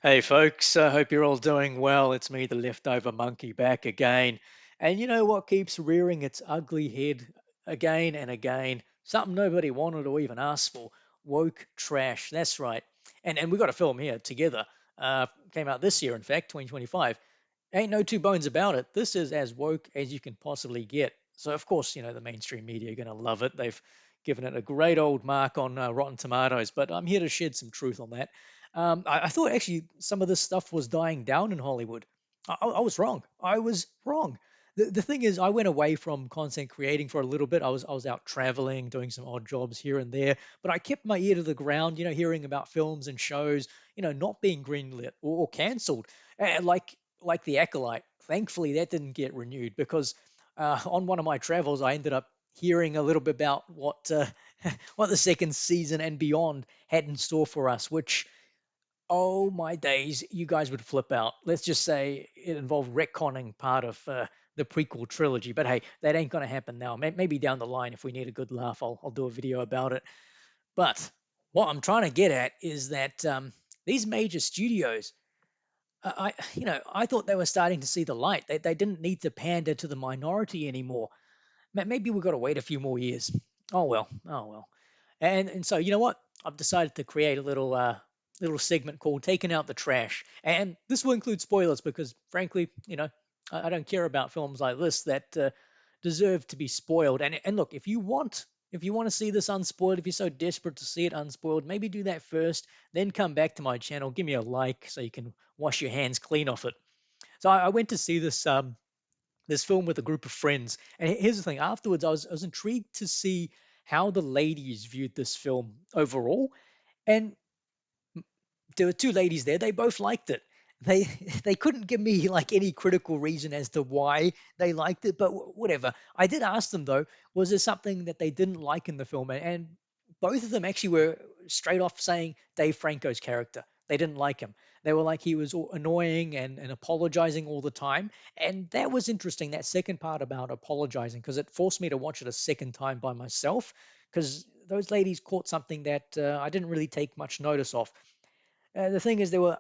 Hey folks, I hope you're all doing well. It's me, the leftover monkey, back again. And you know what keeps rearing its ugly head again and again? Something nobody wanted or even asked for. Woke trash. That's right. And we got a film here together. Came out this year, in fact, 2025. Ain't no two bones about it. This is as woke as you can possibly get. So of course, the mainstream media are going to love it. They've given it a great old mark on Rotten Tomatoes, but I'm here to shed some truth on that. I thought actually some of this stuff was dying down in Hollywood. I was wrong. I was wrong. The thing is, I went away from content creating for a little bit. I was out traveling, doing some odd jobs here and there, but I kept my ear to the ground, hearing about films and shows, not being greenlit or cancelled. Like The Acolyte. Thankfully, that didn't get renewed because on one of my travels, I ended up hearing a little bit about what the second season and beyond had in store for us, which, oh my days, you guys would flip out. Let's just say it involved retconning part of the prequel trilogy. But hey, that ain't going to happen now. Maybe down the line, if we need a good laugh, I'll do a video about it. But what I'm trying to get at is that these major studios, I thought they were starting to see the light. They didn't need to pander to the minority anymore. Maybe we've got to wait a few more years. Oh well, oh well. And so you know what? I've decided to create a little segment called "Taking Out the Trash," and this will include spoilers because, frankly, I don't care about films like this that deserve to be spoiled. And look, if you want to see this unspoiled, if you're so desperate to see it unspoiled, maybe do that first, then come back to my channel, give me a like so you can wash your hands clean off it. So I went to see this film with a group of friends. And here's the thing: afterwards, I was intrigued to see how the ladies viewed this film overall. And there were two ladies there; they both liked it. They they couldn't give me like any critical reason as to why they liked it, but whatever. I did ask them though, was there something that they didn't like in the film? And both of them actually were straight off saying Dave Franco's character. They didn't like him. They were like he was annoying and apologizing all the time. And that was interesting, that second part about apologizing, because it forced me to watch it a second time by myself, because those ladies caught something that I didn't really take much notice of. The thing is, there were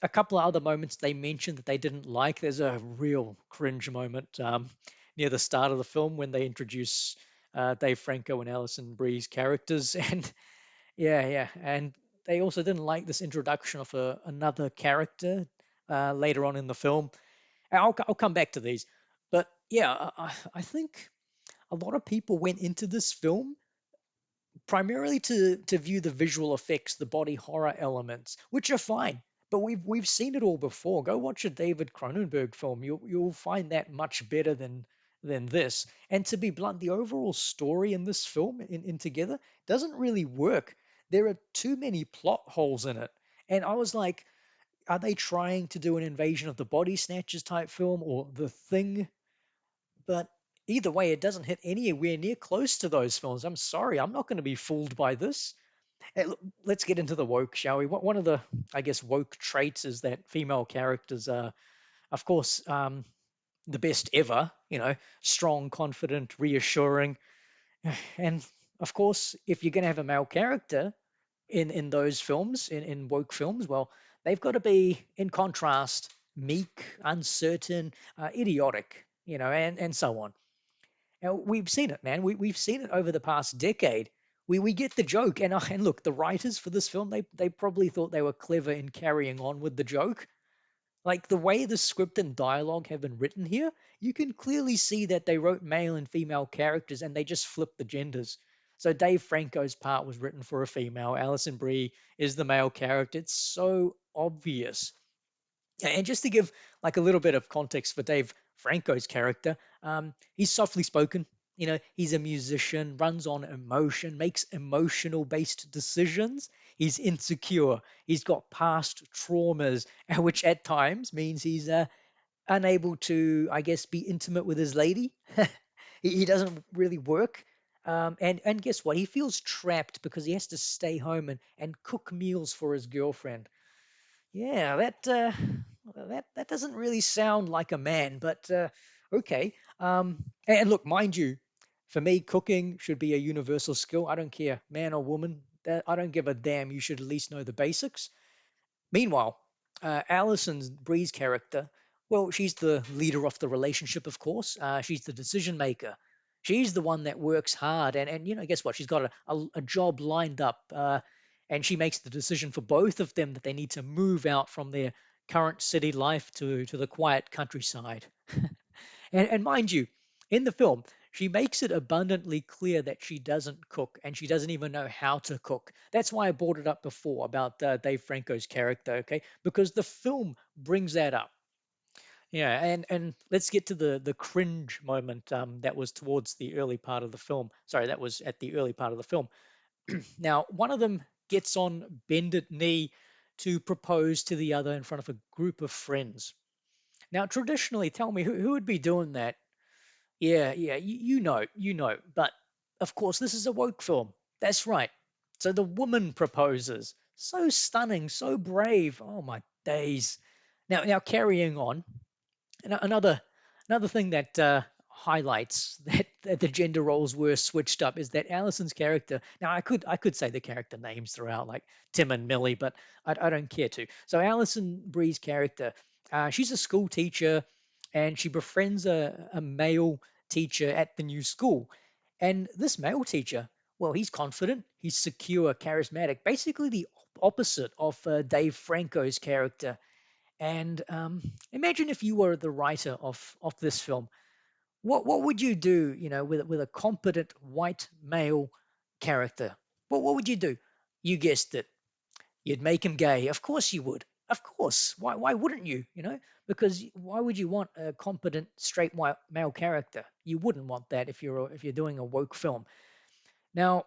a couple of other moments they mentioned that they didn't like. There's a real cringe moment near the start of the film when they introduce Dave Franco and Alison Brie's characters, and yeah, and they also didn't like this introduction of another character later on in the film. And I'll come back to these, but yeah, I think a lot of people went into this film primarily to view the visual effects, the body horror elements, which are fine. But we've seen it all before. Go watch a David Cronenberg film. You'll find that much better than this. And to be blunt, the overall story in this film in together doesn't really work. There are too many plot holes in it. And I was like, are they trying to do an invasion of the body snatchers type film or the thing? But either way, it doesn't hit anywhere near close to those films. I'm sorry, I'm not going to be fooled by this. Let's get into the woke, shall we? One of the, I guess, woke traits is that female characters are, of course, the best ever. Strong, confident, reassuring, and of course, if you're going to have a male character in those films, in woke films, well, they've got to be, in contrast, meek, uncertain, idiotic, and so on. Now, we've seen it, man. We've seen it over the past decade. We get the joke, and look, the writers for this film, they probably thought they were clever in carrying on with the joke. Like the way the script and dialogue have been written here, you can clearly see that they wrote male and female characters and they just flipped the genders. So Dave Franco's part was written for a female. Alison Brie is the male character. It's so obvious. And just to give like a little bit of context for Dave Franco's character, he's softly spoken. He's a musician, runs on emotion, makes emotional based decisions. He's insecure. He's got past traumas, which at times means he's unable to, I guess, be intimate with his lady. He doesn't really work. And guess what? He feels trapped because he has to stay home and cook meals for his girlfriend. Yeah, that doesn't really sound like a man, but okay. And look, mind you, for me, cooking should be a universal skill. I don't care, man or woman. I don't give a damn. You should at least know the basics. Meanwhile, Allison's Bree's character, well, she's the leader of the relationship, of course. She's the decision maker. She's the one that works hard, and guess what? She's got a job lined up, and she makes the decision for both of them that they need to move out from their current city life to the quiet countryside. And mind you, in the film, she makes it abundantly clear that she doesn't cook and she doesn't even know how to cook. That's why I brought it up before about Dave Franco's character, okay? Because the film brings that up. Yeah, and let's get to the cringe moment that was towards the early part of the film. Sorry, that was at the early part of the film. Now, one of them gets on bended knee to propose to the other in front of a group of friends. Now, traditionally, tell me who would be doing that? Yeah, yeah, you know. But of course, this is a woke film. That's right. So the woman proposes. So stunning, so brave. Oh my days. Now carrying on. Another thing that highlights that the gender roles were switched up is that Allison's character. Now I could say the character names throughout like Tim and Millie, but I don't care to. So Allison Bree's character, she's a school teacher, and she befriends a male teacher at the new school, and this male teacher. Well, he's confident, he's secure, charismatic, basically the opposite of Dave Franco's character. And imagine if you were the writer of this film. What would you do, with a competent white male character? What would you do? You guessed it. You'd make him gay. Of course you would. Of course. Why wouldn't you? Because why would you want a competent straight white male character? You wouldn't want that if you're doing a woke film. Now,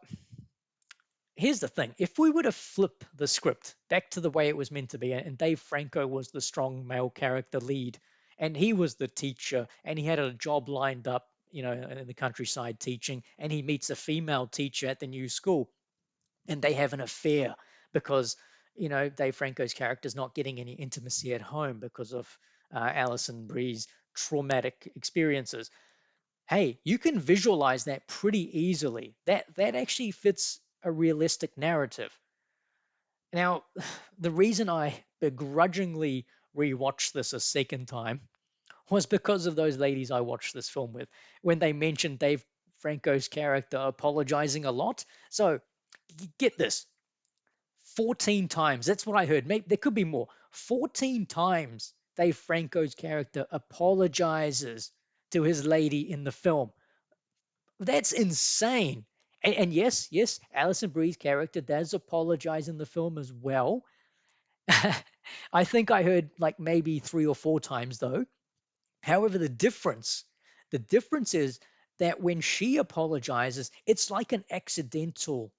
here's the thing. If we were to flip the script back to the way it was meant to be, and Dave Franco was the strong male character lead, and he was the teacher, and he had a job lined up, in the countryside teaching, and he meets a female teacher at the new school, and they have an affair because, Dave Franco's character is not getting any intimacy at home because of Alison Brie's traumatic experiences. Hey, you can visualize that pretty easily. That actually fits a realistic narrative. Now, the reason I begrudgingly rewatched this a second time was because of those ladies I watched this film with when they mentioned Dave Franco's character apologizing a lot. So, get this, 14 times. That's what I heard. Maybe there could be more. 14 times Dave Franco's character apologizes to his lady in the film. That's insane. And yes, Alison Brie's character does apologize in the film as well. I think I heard like maybe 3 or 4 times though. However, the difference is that when she apologizes, it's like an accidental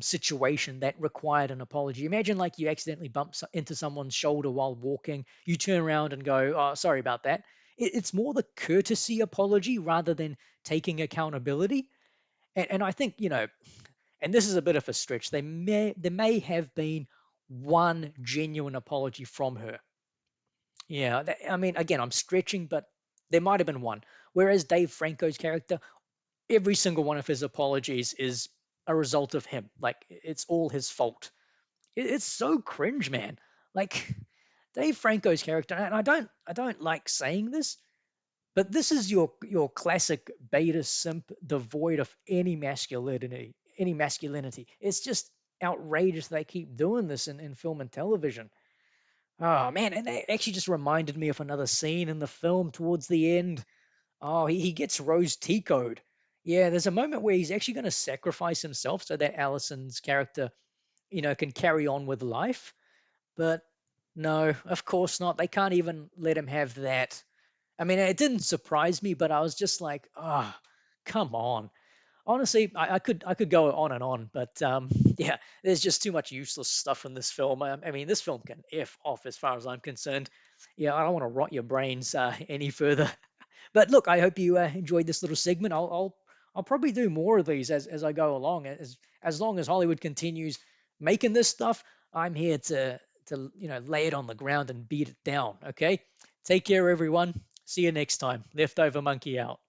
situation that required an apology. Imagine like you accidentally bump into someone's shoulder while walking, you turn around and go, "Oh, sorry about that." It's more the courtesy apology rather than taking accountability. And I think, and this is a bit of a stretch. There may have been one genuine apology from her. Yeah, I mean, again, I'm stretching, but there might have been one. Whereas Dave Franco's character, every single one of his apologies is a result of him. Like it's all his fault. It's so cringe, man. Like Dave Franco's character, and I don't like saying this, but this is your classic beta simp, devoid of any masculinity. Any masculinity. It's just outrageous they keep doing this in film and television. Oh man, and that actually just reminded me of another scene in the film towards the end. Oh, he gets Rose Tico'd. Yeah, there's a moment where he's actually going to sacrifice himself so that Allison's character, can carry on with life. But no, of course not. They can't even let him have that. I mean, it didn't surprise me, but I was just like, oh, come on. Honestly, I could go on and on, but yeah, there's just too much useless stuff in this film. I mean, this film can f off as far as I'm concerned. Yeah, I don't want to rot your brains any further. But look, I hope you enjoyed this little segment. I'll probably do more of these as I go along. As long as Hollywood continues making this stuff, I'm here to lay it on the ground and beat it down. Okay, take care, everyone. See you next time. Leftover Monkey out.